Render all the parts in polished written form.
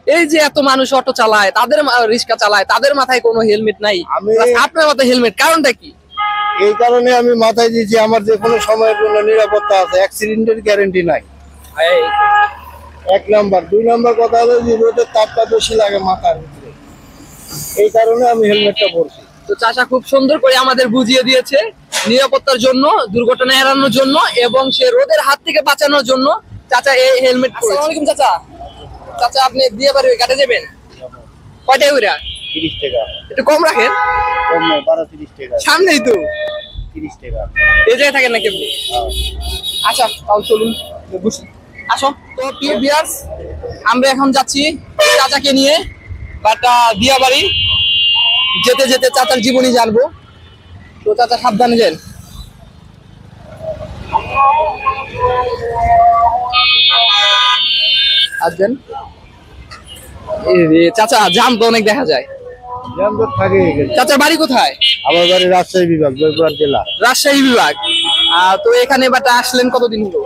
এই যে এত মানুষ অটো চালায়, তাদের রিক্সা চালায়, তাদের মাথায় কোনো হেলমেট নাই, আপনার মাথায় হেলমেট, কারণটা কি? এই কারণে আমি মাথায় দিয়েছি আমার যে কোনো সময়ের জন্য নিরাপত্তা আছে, অ্যাক্সিডেন্টের গ্যারান্টি নাই। এক নাম্বার। দুই নাম্বার কথা হলো যে রোদের তাপটা বেশি লাগে মাথার ভিতরে, এই কারণে আমি হেলমেটটা পরছি। তো চাচা খুব সুন্দর করে আমাদের বুঝিয়ে দিয়েছে নিরাপত্তার জন্য, দুর্ঘটনা এড়ানোর জন্য এবং সে রোদের হাত থেকে বাঁচানোর জন্য চাচা এই হেলমেট পরেছে। আসসালামু আলাইকুম চাচা। চাচা আপনি দিয়ে বাড়ি কাটে যাবেন কয়টায় ওইরা? 30 টাকা। একটু কম রাখেন। কম নয়, 12-30 টাকা। সামনেই তো। 30 টাকা। এই জায়গায় থাকেন নাকি আপনি? আচ্ছা তাহলে চলুন বুঝি। আসো তো প্রিয় ভিউয়ার্স, আমরা এখন যাচ্ছি চাচাকে নিয়ে দিয়া বাড়ি। যেতে যেতে চাচার জীবনী জানবো। তো চাচা সাবধানে যান। আসবেন। চাচা জাম তো অনেক দেখা যায়। জ্যাম তো থাকেই এখানে। চাচার বাড়ি কোথায়? আমার বাড়ি রাজশাহী বিভাগ, জয়পুরহাট জেলা। রাজশাহী বিভাগ। তো এখানে আসলেন কতদিন হলো?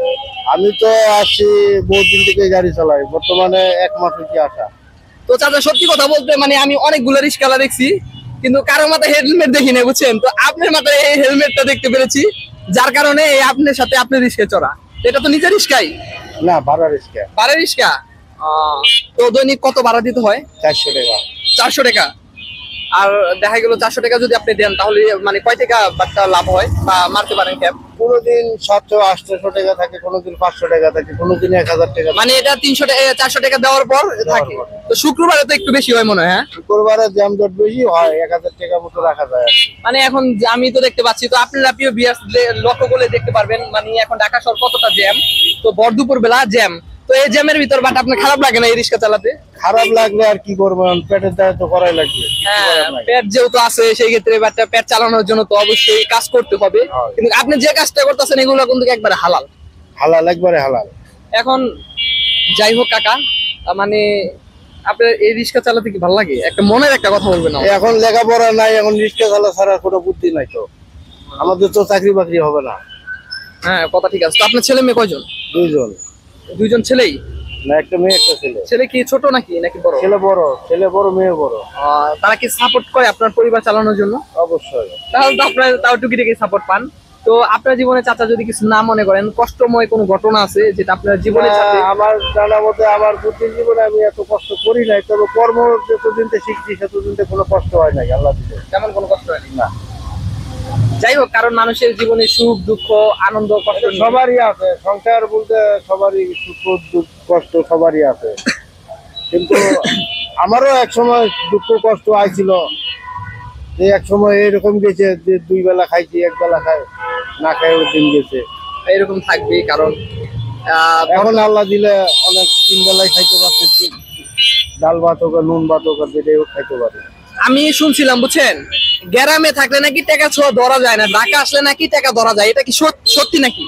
আমি তো আসছি বহুত দিন থেকে গাড়ি চালাই, বর্তমানে 1 মাস হচ্ছে আসা। তো চাচা সত্যি কথা বলতে আমি অনেকগুলো রিস্কালা দেখছি, কিন্তু কারো মাথায় হেলমেট দেখি না, বুঝছেন? তো আপনার মাথায় এই হেলমেটটা দেখতে পেরেছি, যার কারণে আপনার সাথে আপনি রিস্কে চড়া। এটা তো নিজের রিস্কাই না, ভাড়া রিস্কা। ভাড়া রিস্কা। তো দৈনিক কত ভাড়া দিতে হয়? 400 টাকা। 400 টাকা। আর দেখা গেল 400 টাকা যদি আপনি দেন তাহলে কয় টাকা বাট্টা লাভ হয় বা মারতে পারেন ক্যাব? কোনোদিন 700-800 টাকা থাকে, কোনোদিন 500 টাকা থাকে, কোনোদিন 1000 টাকা। এটা 300 টাকা 400 টাকা দেওয়ার পর থাকে। তো শুক্রবারে তো একটু বেশি হয় মনে হয়। হ্যাঁ, শুক্রবারে জ্যাম জট বেশি হয়, 1000 টাকা মতো রাখা যায়। এখন আমি তো দেখতে পাচ্ছি, তো আপনারা প্রিয় ভিউয়ার্স লক্ষ্য করলে দেখতে পারবেন এখন ঢাকা শহর কতটা জ্যাম। তো ভর দুপুর বেলা জ্যাম। তো এই জ্যামের ভিতর আপনার খারাপ লাগে না এই রিক্সা চালাতে? খারাপ লাগলে আর কি করবেন, পেটের দায় তো করাই লাগবে। পেট যেহেতু আছে সেই ক্ষেত্রে পেট চালানোর জন্য তো অবশ্যই কাজ করতে হবে। কিন্তু আপনি যে কাজটা করতেছেন এগুলো কিন্তু একবারে হালাল। হালাল, একবারে হালাল। এখন যাই হোক কাকা, আপনার এই রিক্সা চালাতে কি ভালো লাগে? একটা মনের একটা কথা বলবেন। এখন লেখাপড়া নাই, এখন রিক্সা চালা ছাড়া কোনো বুদ্ধি নাই। তো আমাদের তো চাকরি বাকরি হবে না। হ্যাঁ, কথা ঠিক আছে। তো আপনার ছেলে মেয়ে কয়জন? 2 জন। 2 জন ছেলেই? না, একটা মেয়ে একটা ছেলে। ছেলে কি ছোট নাকি বড়? ছেলে বড়। ছেলে বড়, মেয়ে বড়। তারা কি সাপোর্ট করে আপনার পরিবার চালানোর জন্য? অবশ্যই। তাহলে তো আপনার তাও টুকিটাকি সাপোর্ট পান। তো আপনার জীবনে চাচা যদি কিছু না মনে করেন, কষ্টময় কোনো ঘটনা আছে যেটা আপনার জীবনে? আমার জানা মতে আমার বুদ্ধির জীবনে আমি এত কষ্ট করি নাই, তবে কর্ম যতদিন শিখছি সেতদিন কোনো কষ্ট হয় নাই। আল্লাহ দিলে তেমন কোনো কষ্ট হয়নি না। যাই হোক, কারণ মানুষের জীবনে সুখ দুঃখ আনন্দ কষ্ট সবারই আছে। সংসার বলতে সবারই সুখ দুঃখ কষ্ট সবারই আছে, কিন্তু আমারও এক সময় দুঃখ কষ্ট আইছিল, যে এক সময় এরকম গেছে যে 2 বেলা খাইছি, 1 বেলা না খাই ওই দিন গেছে। এরকম থাকবে, কারণ এখন আল্লাহ দিলে অনেক 3 বেলায় খাইতে পারতেছি, ডাল ভাত হোক, নুন ভাত হোক, যেটাই হোক খাইতে পারি। আমি শুনছিলাম, বুঝছেন, গ্রামে থাকলে নাকি টাকা ছোঁয়া ধরা যায় না, ঢাকা আসলে নাকি টাকা ধরা যায়। এটা কি সত্যি নাকি?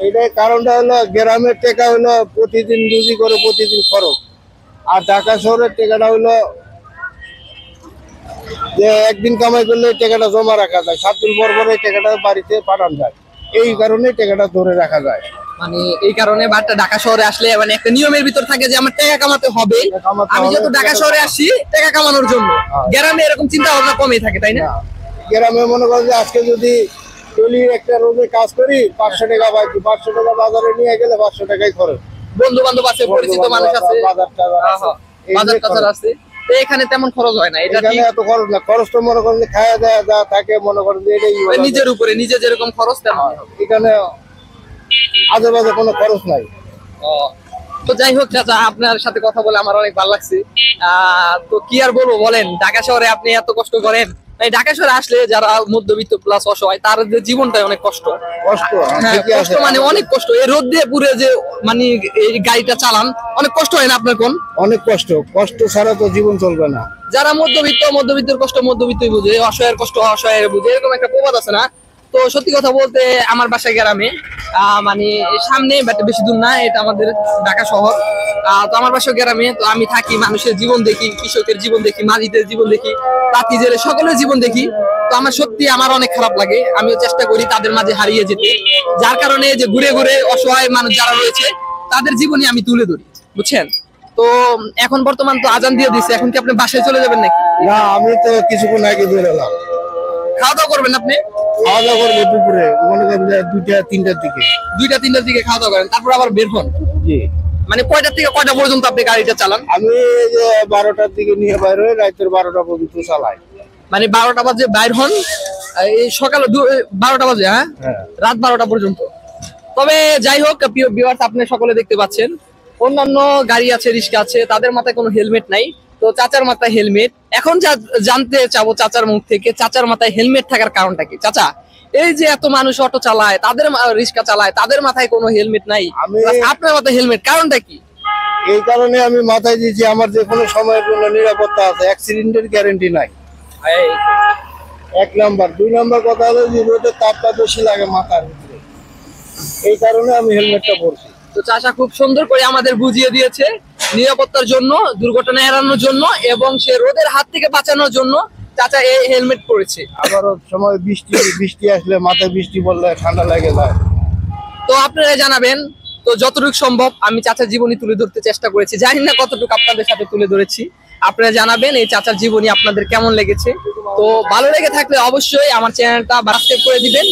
এইটাই কারণটা হলো, গ্রামের টাকা হলো প্রতিদিন রুজি করে প্রতিদিন খরচ, আর ঢাকা শহরের টাকাটা হলো যে একদিন কামাই করলে টাকাটা জমা রাখা যায়, 7 দিন পর পরে টাকাটা বাড়িতে পাঠানো যায়। এই কারণে টাকাটা ধরে রাখা যায়। এই কারণে ঢাকা শহরে আসলে একটা নিয়মের ভিতর থাকে যে আমার টাকা কামাতে হবে। আমি যেহেতু ঢাকা শহরে আসছি টাকা কামানোর জন্য, গ্রামে এরকম চিন্তা ভাবনা কমই থাকে, তাই না? গ্রামে মনে করেন যে আজকে যদি ডেইলি একটা রোজে কাজ করি, 500 টাকা পাই, 500 টাকা বাজারে নিয়ে গেলে 500 টাকাই খরচ। বন্ধু বান্ধব আছে, পরিচিত মানুষ আছে, বাজার টাজার আছে। এখানে তেমন খরচ হয় না। এখানে এত খরচ না। খরচ তো মনে করেন খাওয়া দাওয়া যা থাকে, মনে করেন যে এটাই নিজের উপরে, নিজে যেরকম খরচ তেমন। এখানে আজে বাজে কোনো খরচ নাই। তো যাই হোক চাচা, আপনার সাথে কথা বলে আমার অনেক ভালো লাগছে। তো কি আর বলবো বলেন, ঢাকা শহরে আপনি এত কষ্ট করেন। ঢাকা শহরে আসলে যারা মধ্যবিত্ত প্লাস অসহায়, তাদের জীবনটাই অনেক কষ্ট। হ্যাঁ, কষ্ট অনেক কষ্ট। এই রোদ দিয়ে পুরে যে এই গাড়িটা চালান, অনেক কষ্ট হয় না আপনার? অনেক কষ্ট। কষ্ট ছাড়া তো জীবন চলবে না। যারা মধ্যবিত্তের কষ্ট মধ্যবিত্তই বুঝে, অসহায়ের কষ্ট অসহায়ের বুঝে, এরকম একটা প্রবাদ আছে না? তো সত্যি কথা বলতে আমার বাসায় গ্রামে, সামনে বেশি দূর না, এটা আমাদের ঢাকা শহর। তো আমার বাসায় গ্রামে, তো আমি থাকি, মানুষের জীবন দেখি, কৃষকের জীবন দেখি, মাঝিদের জীবন দেখি, তাঁতি জেলে সকলের জীবন দেখি। তো আমার অনেক খারাপ লাগে। আমিও চেষ্টা করি তাদের মাঝে হারিয়ে যেতে, যার কারণে যে ঘুরে ঘুরে অসহায় মানুষ যারা রয়েছে তাদের জীবনই আমি তুলে ধরি, বুঝছেন? তো এখন বর্তমান তো আজান দিয়ে দিচ্ছে, এখন কি আপনি বাসায় চলে যাবেন নাকি? না, আমি তো কিছুক্ষণ আগে বের হলাম। খাওয়া দাওয়া করবেন আপনি? খাওয়া দাওয়া করবো দুপুরে, মনে করেন যে 2টা-3টার দিকে। 2টা-3টার দিকে খাওয়া দাওয়া করেন, তারপর আবার বের হন? জি। মানে কয়টা থেকে কয়টা পর্যন্ত আপনি গাড়িটা চালান? আমি এই যে 12টার দিকে নিয়ে বাইর হয়ে রাতের 12টা পর্যন্ত চালাই। মানে 12টা বাজে বাইর হন, এই সকালে 12টা বাজে, হ্যাঁ, হ্যাঁ। রাত 12টা পর্যন্ত। তবে যাই হোক, প্রিয় ভিউয়ার্স, আপনি সকলে দেখতে পাচ্ছেন অন্যান্য গাড়ি আছে, রিক্সা আছে, তাদের মাথায় কোনো হেলমেট নাই, তো চাচার মাথায় হেলমেট। এখন জানতে চাবো চাচার মুখ থেকে, চাচার মাথায় হেলমেট থাকার কারণটা কি? চাচা, এই যে এত মানুষ অটো চালায়, তাদের রিক্সা চালায়, তাদের মাথায় কোনো হেলমেট নাই, plus আপনার মাথায় হেলমেট, কারণটা কি? এই কারণে আমি মাথায় দিয়েছি, আমার যে কোনো সময়ের জন্য নিরাপত্তা আছে, অ্যাক্সিডেন্টের গ্যারান্টি নাই। 1 নাম্বার। 2 নাম্বার কথা হলো যে রোদের তাপটা বেশি লাগে মাথার ভিতরে, এই কারণে আমি হেলমেটটা পরছি। তো চাচা খুব সুন্দর করে আমাদের বুঝিয়ে দিয়েছে নিরাপত্তার জন্য, দুর্ঘটনা এড়ানোর জন্য, এবং সে রোদের হাত থেকে বাঁচানোর জন্য চাচা এই হেলমেট পরেছে। আবারও সময় বৃষ্টি আসলে, মাথায় বৃষ্টি পড়লে ঠান্ডা লাগে যায়। তো আপনারা জানাবেন, তো যতটুকু সম্ভব আমি চাচার জীবনী তুলে ধরতে চেষ্টা করেছি, জানি না কতটুকু আপনাদের সাথে তুলে ধরেছি। আপনারা জানাবেন এই চাচার জীবনী আপনাদের কেমন লেগেছে। তো ভালো লেগে থাকলে অবশ্যই আমার চ্যানেলটা সাবস্ক্রাইব করে দিবেন।